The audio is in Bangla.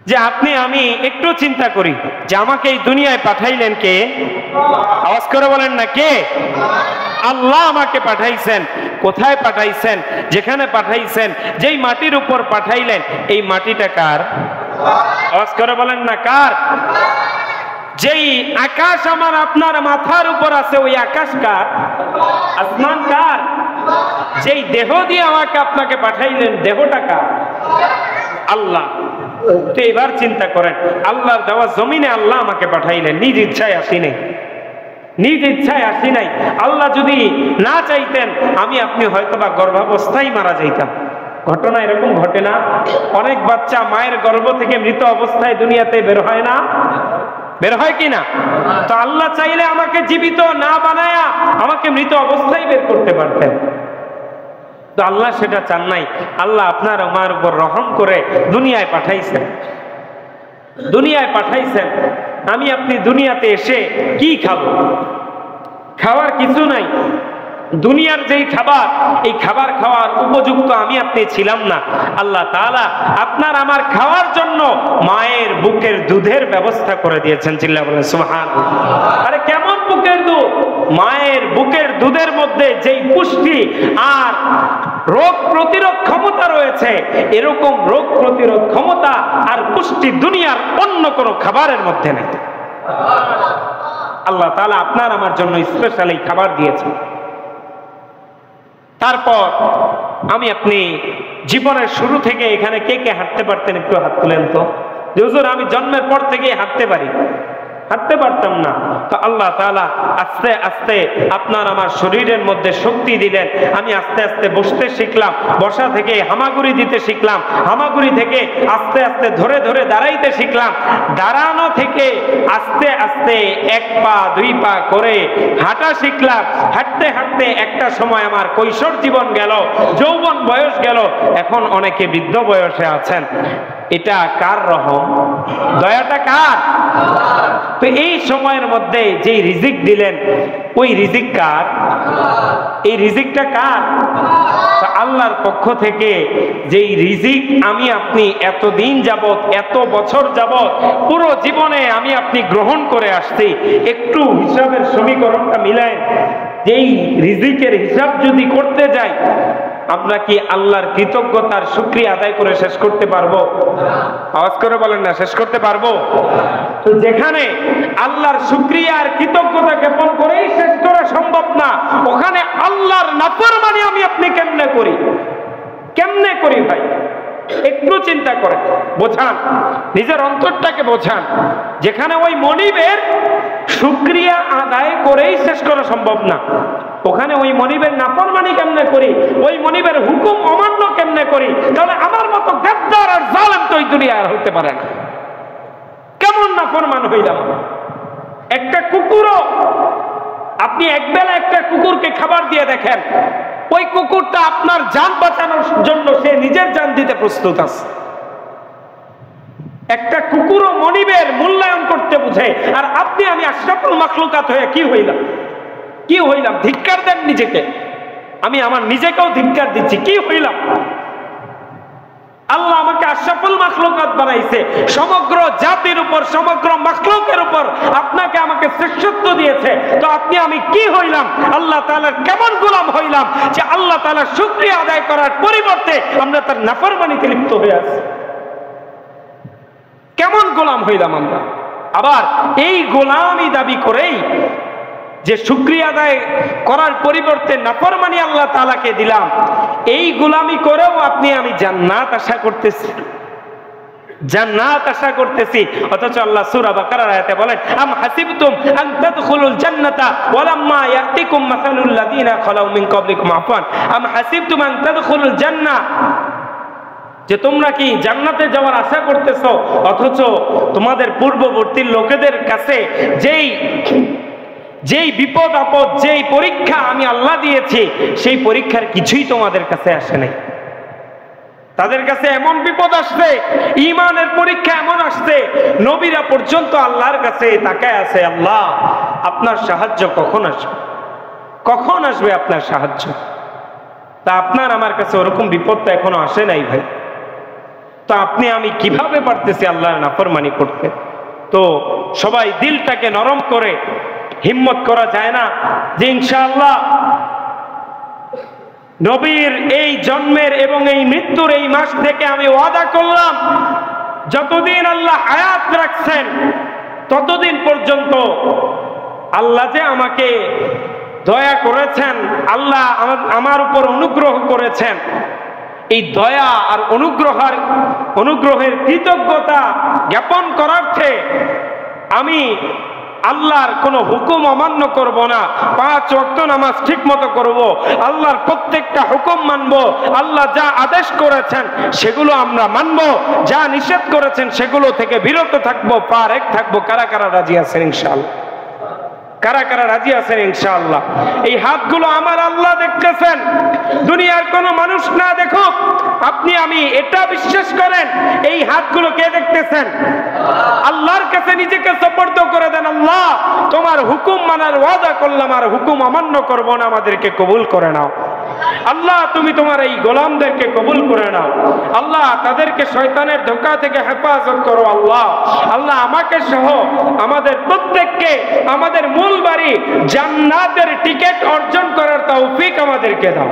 যে আপনি আমি একটু চিন্তা করি যে আমাকে এই দুনিয়ায় পাঠাইলেন কে? আওয়াজ করে বলেন না কে? আল্লাহ আমাকে পাঠাইছেন। কোথায় পাঠাইছেন? যেখানে পাঠাইছেন, যেই মাটির উপর পাঠাইলেন, এই মাটিটা কার? আওয়াজ করে বলেন না কার? যেই আকাশ আমার আপনার মাথার উপর আছে, ওই আকাশ কার? আসমান কার? যেই দেহ দিয়ে আমাকে আপনাকে পাঠাইলেন, দেহটা কার? আল্লাহ। তো এবার চিন্তা করেন, আল্লাহর দেওয়া জমিনে আল্লাহ আমাকে পাঠাইলেন, নিজ ইচ্ছায় আসি নাই, নিজ ইচ্ছায় আসি নাই। আল্লাহ যদি না চাইতেন, আমি আপনি হয়তোবা গর্ভাবস্থায় মারা যাইতাম। ঘটনা এরকম ঘটে না? অনেক বাচ্চা মায়ের গর্ভ থেকে মৃত অবস্থায় দুনিয়াতে বের হয় না? বের হয় কি না? তো আল্লাহ চাইলে আমাকে জীবিত না বানায়া আমাকে মৃত অবস্থায় বের করতে পারতেন। তো আল্লাহ সেটা চান নাই। আল্লাহ আপনার আমার উপর রহম করে দুনিয়ায় পাঠাইছেন। দুনিয়ায় পাঠাইছেন, আমি আপনি দুনিয়াতে এসে কি খাবো? খাওয়ার কিছু নাই। দুনিয়ার যেই খাবার, এই খাবার খাওয়ার উপযুক্ত আমি আপনি ছিলাম না। আল্লাহ তাআলা আপনার আমার খাওয়ার জন্য মায়ের বুকের দুধের ব্যবস্থা করে দিয়েছেন। চিল্লা বলেন সুবহানাল্লাহ। আরে কেমন বুকের দুধ? মায়ের বুকের দুধের মধ্যে যেই পুষ্টি আর রোগ প্রতিরোধ ক্ষমতা রয়েছে, এরকম রোগ প্রতিরোধ ক্ষমতা আর পুষ্টি দুনিয়ার অন্য কোনো খাবারের মধ্যে নেই। আল্লাহ তাআলা আপনার আমার জন্য স্পেশাল এই খাবার দিয়েছেন। তারপর আমি আপনি জীবনের শুরু থেকে এখানে কে কে হাঁটতে পারতেন? একটু হাত তুলেন তো। যে হুজুর আমি জন্মের পর থেকে হাঁটতে পারি। হাঁটতে পারতাম না। তো আল্লাহ তাআলা আস্তে আস্তে আপনার আমার শরীরের মধ্যে শক্তি দিলেন। আমি আস্তে আস্তে বসতে শিখলাম, বসা থেকে হামাগুড়ি দিতে শিখলাম, হামাগুড়ি থেকে আস্তে আস্তে ধরে ধরে দাঁড়াইতে শিখলাম, দাঁড়ানো থেকে আস্তে আস্তে এক পা দুই পা করে হাঁটা শিখলাম। হাঁটতে হাঁটতে একটা সময় আমার কৈশোর জীবন গেল, যৌবন বয়স গেল, এখন অনেকে বৃদ্ধ বয়সে আছেন। এটা কার রহম? দয়াটা কার? তো এই সময়ের মধ্যে যেই রিজিক দিলেন, ওই রিজিক কার? এই রিজিকটা কার? তো আল্লাহর পক্ষ থেকে যেই রিজিক আমি আপনি এতদিন যাবত, এত বছর যাবত, পুরো জীবনে আমি আপনি গ্রহণ করে আসছি, একটু হিসাবের সমীকরণটা মিলায় যেই রিজিকের হিসাব যদি করতে যাই, আমরা কি আল্লাহর কৃতজ্ঞতার শুকরিয়া আদায় করে শেষ করতে পারবো? আওয়াজ করে বলেন না, শেষ করতে পারবো? তো যেখানে আল্লাহর শুকরিয়া আর কৃতজ্ঞতা জ্ঞাপন করেই শেষ করা সম্ভব না, ওখানে আল্লাহর নাফরমানি আমি আপনি কেমনে করি? কেমনে করি ভাই? একটু চিন্তা করেন, বোঝান, নিজের অন্তরটাকে বোঝান। যেখানে ওই মনিবের শুকরিয়া আদায় করেই শেষ করা সম্ভব না, ওখানে ওই মনিবের নাফরমানি কেমনে করি? ওই মনিবের হুকুম অমান্য কেমনে করি? তাহলে আমার মতো গাদ্দার আর জালেম তো এই দুনিয়ায় আর হতে পারে না। কেমন নাফরমান হইলাম? একটা কুকুরও, আপনি একবেলা একটা কুকুরকে খাবার দিয়ে দেখেন, ওই কুকুরটা আপনার জান বাঁচানোর জন্য সে নিজের জান দিতে প্রস্তুত আছে। একটা কুকুরও মনিবের মূল্যায়ন করতে বুঝে, আর আপনি আমি আশরাফুল মাখলুকাত হয়ে কি হইলাম? কি হইলাম? ধিক্কার দেন নিজেকে। আমি আমার নিজেকেও ধিক্কার দিচ্ছি। কি হইলাম? আল্লাহ আমাকে আশরাফুল মাখলুকাত বানাইছে, সমগ্র জাতির উপর, সমগ্র মাখলুকের উপর আপনাকে আমাকে শ্রেষ্ঠত্ব দিয়েছে। তো আপনি আমি কি হইলাম? আল্লাহ তাআলার কেমন গোলাম হইলাম যে আল্লাহ তাআলার শুকরিয়া আদায় করার পরিবর্তে আমরা তার নাফরমানিতে লিপ্ত হয়ে আছি? কেমন গোলাম হইলাম আমরা? আবার এই গোলামি দাবি করেই যে শুকরিয়া আদায় করার পরিবর্তে নাফরমানি আল্লাহ তাআলাকে দিলাম, এই গোলামি করেও আপনি আমি জান্নাত আশা করতেছি, জান্নাত আশা করতেছি। অথচ আল্লাহ সূরা বাকারার আয়াতে বলেন, আম হাসিবতুম আন তাদখুলুল জান্নাতা ওয়ালাম্মা ইয়াতিকুম মাসালুল লাযিনা খালাউ মিন ক্বাবলিকুম আফওয়ান আম হাসিবতুম আন তাদখুলুল জান্নাহ, যে তোমরা কি জান্নাতে যাওয়ার আশা করতেছো, অথচ তোমাদের পূর্ববর্তী লোকেদের কাছে যেই বিপদ আপদ, যেই পরীক্ষা আমি আল্লাহ দিয়েছি, সেই পরীক্ষার কিছুই তোমাদের কাছে আসে নাই। তাদের কাছে এমন বিপদ আসছে, ঈমানের পরীক্ষা এমন আসছে, নবীরা পর্যন্ত আল্লাহর কাছে তাকায় আছে, আল্লাহ আপনার সাহায্য কখন আসবে? কখন আসবে আপনার সাহায্য? তা আপনার আমার কাছে ওরকম বিপদ তো এখনো আসে নাই ভাই। তো তো আপনি আমি কিভাবে পারতেছি আল্লাহর নাফরমানি করতে? তো সবাই দিলটাকে নরম করে হিম্মত করা যায় না যে ইনশাআল্লাহ নবীর এই জন্মের এবং এই মৃত্যুর এই মাস থেকে আমি ওয়াদা করলাম, যতদিন আল্লাহ হায়াত রাখছেন ততদিন পর্যন্ত আল্লাহ যে আমাকে দয়া করেছেন, আল্লাহ আমার উপর অনুগ্রহ করেছেন, এই দয়া আর অনুগ্রহের কৃতজ্ঞতা জ্ঞাপন করার্থে আমি আল্লাহর কোনো হুকুম অমান্য করব না, 5 ওয়াক্ত নামাজ ঠিক মতো করব, আল্লাহর প্রত্যেকটা হুকুম মানব, আল্লাহ যা আদেশ করেছেন সেগুলো আমরা মানব, যা নিষেধ করেছেন সেগুলো থেকে বিরত থাকবো, পারেক থাকবো। কারা কারা রাজি আছেন ইনশাআল্লাহ? কারা কারা রাজি আছেন ইনশাআল্লাহ? এই হাতগুলো আমার আল্লাহ দেখতেছেন, দুনিয়ার কোনো মানুষ না দেখুক, আপনি আমি এটা বিশ্বাস করেন এই হাতগুলো কে দেখতেছেন? আল্লাহর কাছে নিজেকে সুপর্দ করে দেন, আল্লাহ তোমার হুকুম মানার ওয়াদা করলাম, আর হুকুম অমান্য করব না, আমাদেরকে কবুল করে নাও। আল্লাহ তুমি তোমার এই গোলামদেরকে কবুল করে নাও। আল্লাহ তাদেরকে শয়তানের ধোঁকা থেকে হেফাজত করো। আল্লাহ আল্লাহ আমাকে সহ আমাদের প্রত্যেককে আমাদের মূল বাড়ি জান্নাতের টিকিট অর্জন করার তৌফিক আমাদেরকে দাও।